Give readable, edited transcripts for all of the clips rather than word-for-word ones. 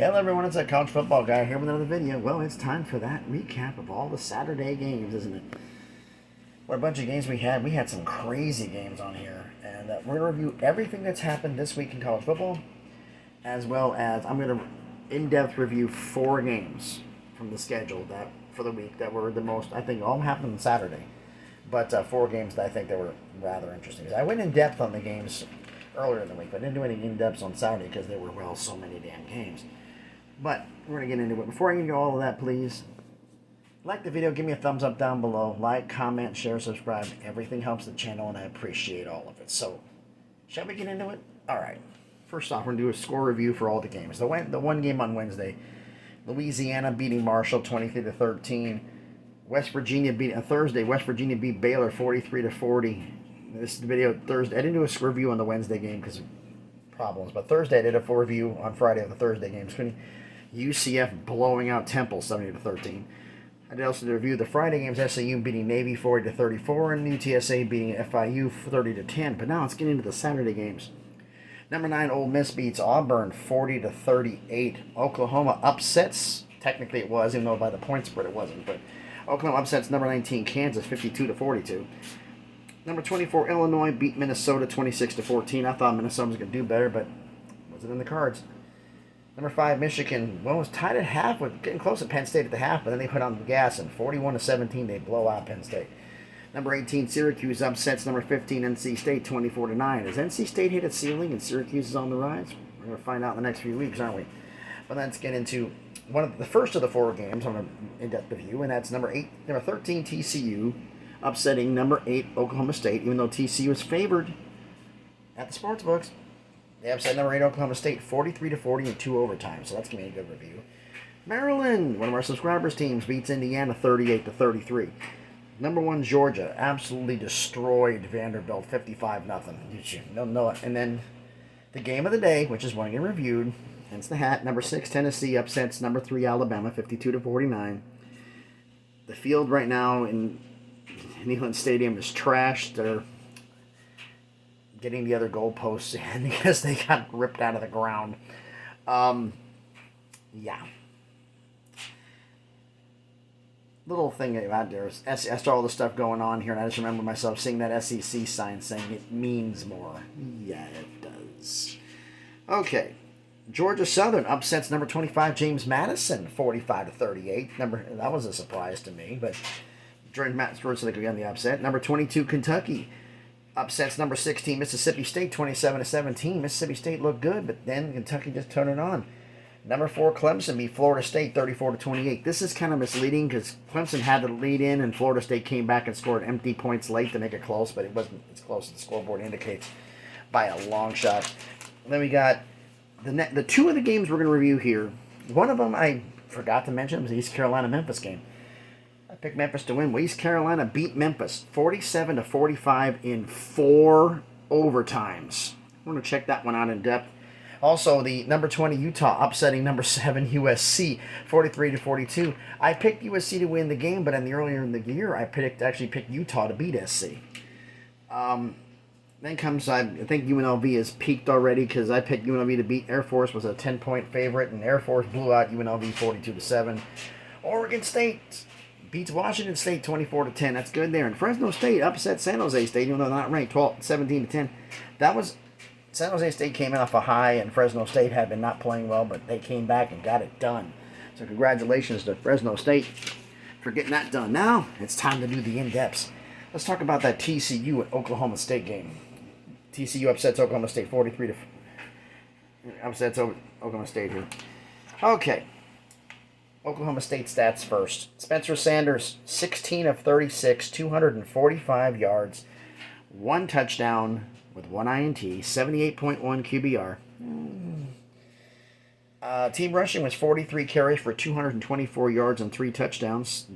Hello everyone, it's that college football guy here with another video. Well, it's time for that recap of all the Saturday games, isn't it? What a bunch of games we had. We had some crazy games on here. And we're going to review everything that's happened this week in college football, as well as I'm going to in-depth review 4 games from the schedule that for the week that were the most, I think, all happened on Saturday. But 4 games that I think that were rather interesting. I went in depth on the games earlier in the week, but I didn't do any in-depths on Saturday because there were, well, so many damn games. But we're going to get into it. Before I get into all of that, please like the video, give me a thumbs up down below. Like, comment, share, subscribe. Everything helps the channel, and I appreciate all of it. So, shall we get into it? All right. First off, we're going to do a score review for all the games. The one game on Wednesday, Louisiana beating Marshall 23-13. West Virginia Thursday, West Virginia beat Baylor 43-40. This is the video Thursday. I didn't do a review on the Wednesday game because of problems, but Thursday I did a full review on Friday of the Thursday games. UCF blowing out Temple 70-13. I did also review the Friday games, SAU beating Navy 40-34 and UTSA beating FIU 30-10. But now let's get into the Saturday games. Number 9 Ole Miss beats Auburn 40-38. Oklahoma upsets. Technically it was, even though by the point spread it wasn't. But Oklahoma upsets number 19 Kansas 52-42. Number 24 Illinois beat Minnesota 26-14. I thought Minnesota was going to do better, but wasn't in the cards. Number 5 Michigan, well, was tied at half, with getting close to Penn State at the half, but then they put on the gas, and 41-17 they blow out Penn State. Number 18 Syracuse upsets number 15 NC State 24-9. Has NC State hit its ceiling and Syracuse is on the rise? We're going to find out in the next few weeks, aren't we? But let's get into the first of the 4 games on an in-depth review, and that's number 13 TCU upsetting number 8 Oklahoma State, even though TCU was favored at the sports books. They upset number 8 Oklahoma State 43-40 in 2 overtimes, so that's going to be a good review. Maryland, one of our subscribers' teams, beats Indiana 38-33. Number 1 Georgia absolutely destroyed Vanderbilt 55-0. No. And then the game of the day, which is one getting reviewed, hence the hat. Number 6 Tennessee upsets number 3 Alabama 52-49. The field right now in Neyland Stadium is trashed. They're getting the other goalposts in because they got ripped out of the ground. Yeah. Little thing about there is, after all the stuff going on here, and I just remember myself seeing that SEC sign saying it means more. Yeah, it does. Okay. Georgia Southern upsets number 25 James Madison 45-38. That was a surprise to me, but Georgia Southern again the upset. Number 22 Kentucky upsets number 16 Mississippi State 27-17. Mississippi State looked good, but then Kentucky just turned it on. Number 4 Clemson beat Florida State 34-28. This is kind of misleading because Clemson had the lead in, and Florida State came back and scored empty points late to make it close, but it wasn't as close as the scoreboard indicates by a long shot. And then we got the 2 of the games we're going to review here. One of them I forgot to mention was the East Carolina-Memphis game. I picked Memphis to win. Well, East Carolina beat Memphis 47-45 in 4 overtimes. We're going to check that one out in depth. Also, the number 20 Utah upsetting number 7 USC 43-42. I picked USC to win the game, but earlier in the year I actually picked Utah to beat SC. Then comes, I think UNLV has peaked already because I picked UNLV to beat Air Force, was a 10-point favorite, and Air Force blew out UNLV 42-7. Oregon State beats Washington State 24-10. That's good there. And Fresno State upset San Jose State, even though they're not ranked, 17-10. That was San Jose State came in off a high, and Fresno State had been not playing well, but they came back and got it done. So congratulations to Fresno State for getting that done. Now it's time to do the in-depths. Let's talk about that TCU and Oklahoma State game. TCU upsets Oklahoma State 43 upsets Oklahoma State here. Okay. Oklahoma State stats first. Spencer Sanders, 16 of 36, 245 yards, 1 touchdown with 1 INT, 78.1 QBR. Team rushing was 43 carries for 224 yards and 3 touchdowns.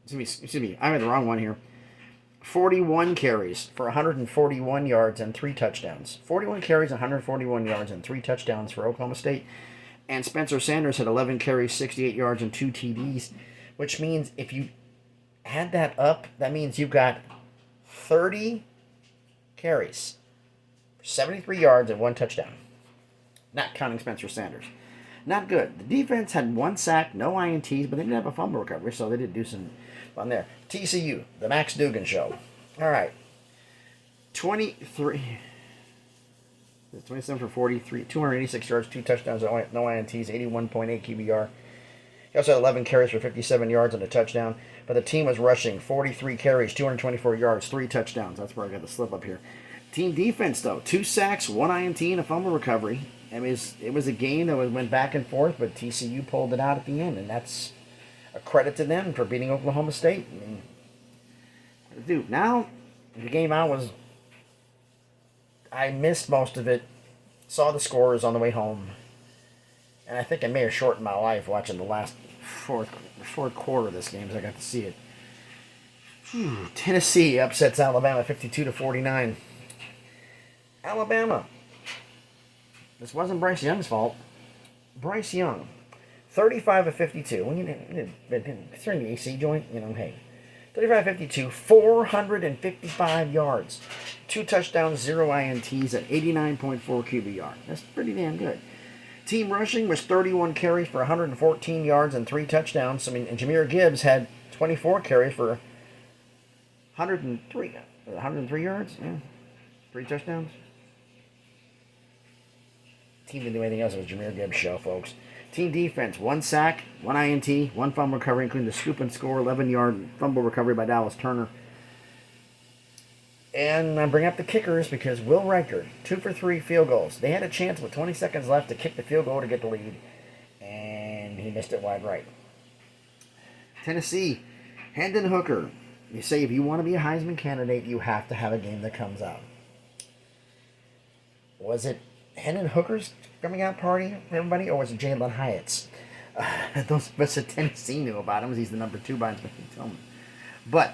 Excuse me, I made the wrong one here. 41 carries for 141 yards and 3 touchdowns. 41 carries, 141 yards, and 3 touchdowns for Oklahoma State. And Spencer Sanders had 11 carries, 68 yards, and 2 TDs, which means if you add that up, that means you've got 30 carries, 73 yards, and 1 touchdown. Not counting Spencer Sanders. Not good. The defense had 1 sack, no INTs, but they didn't have a fumble recovery, so they did do some fun there. TCU, the Max Dugan show. All right. 27 for 43, 286 yards, 2 touchdowns, no INTs, 81.8 QBR. He also had 11 carries for 57 yards and a touchdown. But the team was rushing 43 carries, 224 yards, 3 touchdowns. That's where I got the slip up here. Team defense, though, 2 sacks, 1 INT, and a fumble recovery. I mean, it was a game that went back and forth, but TCU pulled it out at the end, and that's a credit to them for beating Oklahoma State. I mean, dude, now the game I missed most of it, saw the scores on the way home, and I think I may have shortened my life watching the last fourth quarter of this game, as I got to see it. Tennessee upsets Alabama 52-49. Alabama. This wasn't Bryce Young's fault. Bryce Young, 35 of 52. When considering the AC joint, hey. 35-52, 455 yards. 2 touchdowns, 0 INTs at 89.4 QBR. That's pretty damn good. Team rushing was 31 carries for 114 yards and 3 touchdowns. And Jahmyr Gibbs had 24 carries for 103 yards. Yeah. 3 touchdowns. Team didn't do anything else. It was Jahmyr Gibbs' show, folks. Team defense, 1 sack, 1 INT, 1 fumble recovery, including the scoop and score, 11-yard fumble recovery by Dallas Turner. And I bring up the kickers because Will Reichard, 2 for 3 field goals. They had a chance with 20 seconds left to kick the field goal to get the lead, and he missed it wide right. Tennessee, Hendon Hooker. You say if you want to be a Heisman candidate, you have to have a game that comes out. Was it Hendon Hooker's coming out party for everybody, or was it Jalen Hyatt's? Those of us at Tennessee knew about him, because he's the number 2 by Tillman. But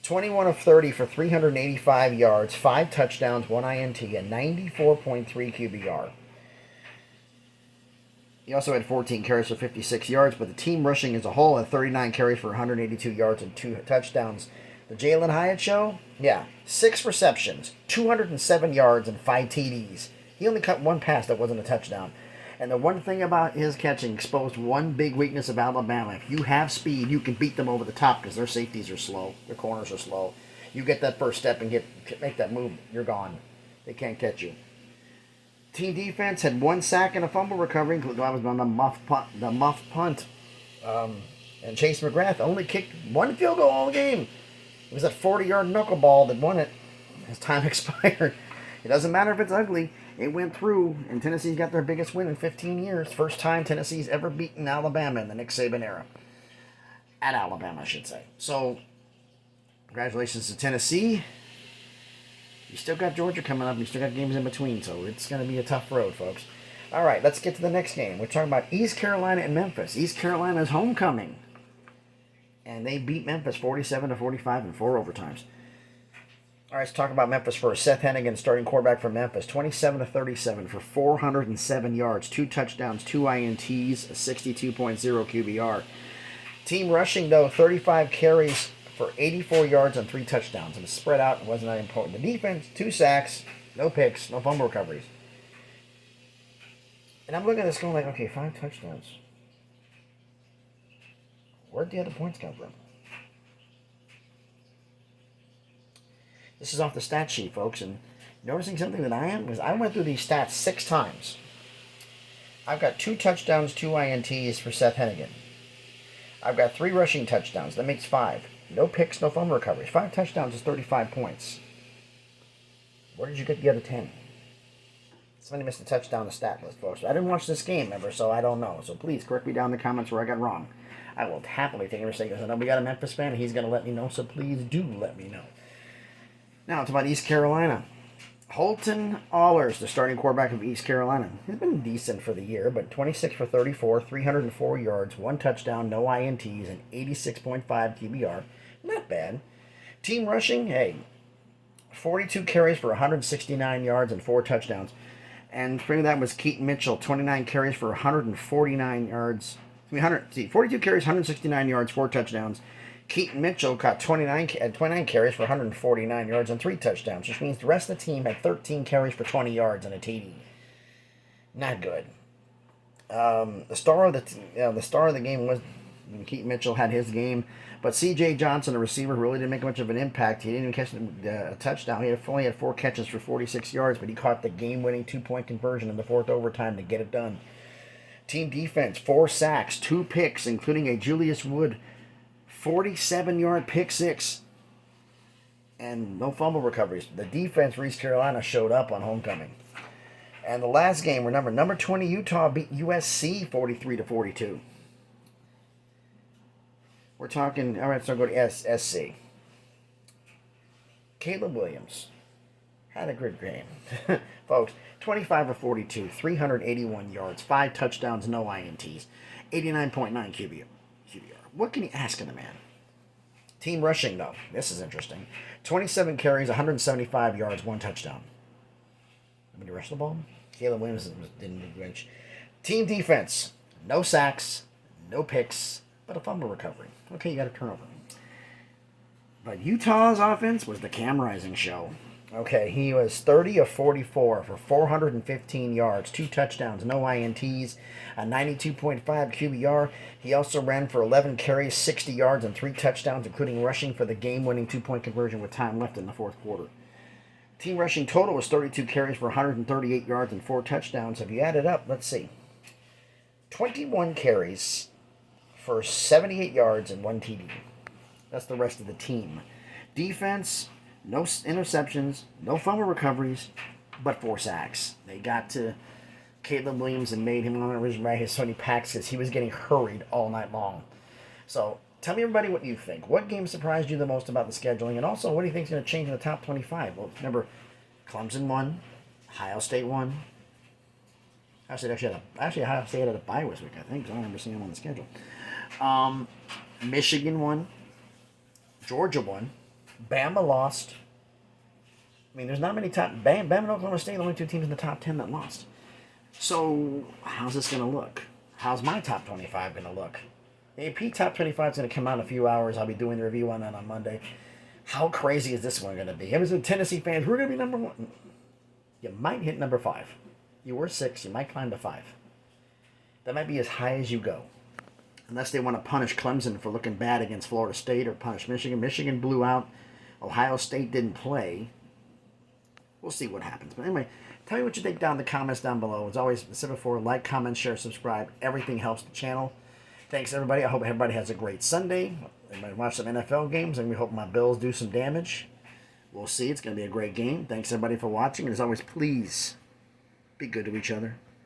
21 of 30 for 385 yards, 5 touchdowns, 1 INT, and 94.3 QBR. He also had 14 carries for 56 yards, but the team rushing as a whole had 39 carries for 182 yards and 2 touchdowns. The Jalen Hyatt show? Yeah. 6 receptions, 207 yards, and 5 TDs. He only cut 1 pass that wasn't a touchdown. And the one thing about his catching exposed one big weakness of Alabama. If you have speed, you can beat them over the top because their safeties are slow. Their corners are slow. You get that first step and make that move, you're gone. They can't catch you. Team defense had 1 sack and a fumble recovery, including on the muff punt. And Chase McGrath only kicked 1 field goal all game. It was that 40-yard knuckleball that won it as time expired. It doesn't matter if it's ugly. It went through, and Tennessee's got their biggest win in 15 years. First time Tennessee's ever beaten Alabama in the Nick Saban era. At Alabama, I should say. So, congratulations to Tennessee. You still got Georgia coming up. You still got games in between, so it's going to be a tough road, folks. All right, let's get to the next game. We're talking about East Carolina and Memphis. East Carolina's homecoming. And they beat Memphis 47-45 in 4 overtimes. All right, let's talk about Memphis first. Seth Hennigan, starting quarterback for Memphis, 27-37 for 407 yards, 2 touchdowns, 2 INTs, a 62.0 QBR. Team rushing, though, 35 carries for 84 yards and 3 touchdowns. It was spread out. It wasn't that important. The defense, 2 sacks, no picks, no fumble recoveries. And I'm looking at this going like, okay, 5 touchdowns. Where'd the other points come from? This is off the stat sheet, folks, and noticing something that I am, because I went through these stats 6 times. I've got 2 touchdowns, 2 INTs for Seth Hennigan. I've got 3 rushing touchdowns. That makes 5. No picks, no fumble recoveries. 5 touchdowns is 35 points. Where did you get the other 10? Somebody missed a touchdown on the stat list, folks. I didn't watch this game, remember, so I don't know. So please correct me down in the comments where I got wrong. I will happily take a mistake. I know we got a Memphis fan, and he's going to let me know, so please do let me know. Now, it's about East Carolina. Holton Ahlers, the starting quarterback of East Carolina. He's been decent for the year, but 26 for 34, 304 yards, 1 touchdown, no INTs, and 86.5 QBR. Not bad. Team rushing, hey, 42 carries for 169 yards and 4 touchdowns. And for that was Keaton Mitchell, 29 carries for 149 yards. 42 carries, 169 yards, 4 touchdowns. Keaton Mitchell caught 29 carries for 149 yards and 3 touchdowns, which means the rest of the team had 13 carries for 20 yards and a TD. Not good. The star of the game was Keaton Mitchell had his game, but C.J. Johnson, the receiver, really didn't make much of an impact. He didn't even catch a touchdown. He only had 4 catches for 46 yards, but he caught the game-winning 2-point conversion in the fourth overtime to get it done. Team defense, 4 sacks, 2 picks, including a Julius Wood 47-yard pick six, and no fumble recoveries. The defense for East Carolina showed up on homecoming. And the last game, remember, number 20 Utah beat USC 43-42. We're talking, all right, so go to SC. Caleb Williams had a good game. Folks, 25 of 42, 381 yards, 5 touchdowns, no INTs, 89.9 QBR. What can you ask of the man? Team rushing, though. This is interesting. 27 carries, 175 yards, 1 touchdown. How many rush the ball? Caleb Williams didn't bench. Team defense, no sacks, no picks, but a fumble recovery. Okay, you got a turnover. But Utah's offense was the Cam Rising show. Okay, he was 30 of 44 for 415 yards, 2 touchdowns, no INTs, a 92.5 QBR. He also ran for 11 carries, 60 yards, and 3 touchdowns, including rushing for the game-winning 2-point conversion with time left in the fourth quarter. Team rushing total was 32 carries for 138 yards and 4 touchdowns. If you add it up, let's see. 21 carries for 78 yards and 1 TD. That's the rest of the team. Defense, no interceptions, no fumble recoveries, but 4 sacks. They got to Caleb Williams and made him on his Sony packs because he was getting hurried all night long. So tell me, everybody, what you think. What game surprised you the most about the scheduling? And also, what do you think is going to change in the top 25? Well, remember, Clemson won. Ohio State won. Actually, Ohio State had a bye this week, I think. I don't remember seeing them on the schedule. Michigan won. Georgia won. Bama lost. I mean, there's not many top... Bama and Oklahoma State are the only 2 teams in the top 10 that lost. So, how's this going to look? How's my top 25 going to look? The AP Top 25 is going to come out in a few hours. I'll be doing the review on that on Monday. How crazy is this one going to be? It was the Tennessee fans. We're going to be number 1. You might hit number 5. You were 6. You might climb to 5. That might be as high as you go. Unless they want to punish Clemson for looking bad against Florida State or punish Michigan. Michigan blew out. Ohio State didn't play. We'll see what happens. But anyway, tell me what you think down in the comments down below. As always, as I said before, like, comment, share, subscribe. Everything helps the channel. Thanks, everybody. I hope everybody has a great Sunday. Everybody watch some NFL games, and we hope my Bills do some damage. We'll see. It's going to be a great game. Thanks, everybody, for watching. And as always, please be good to each other.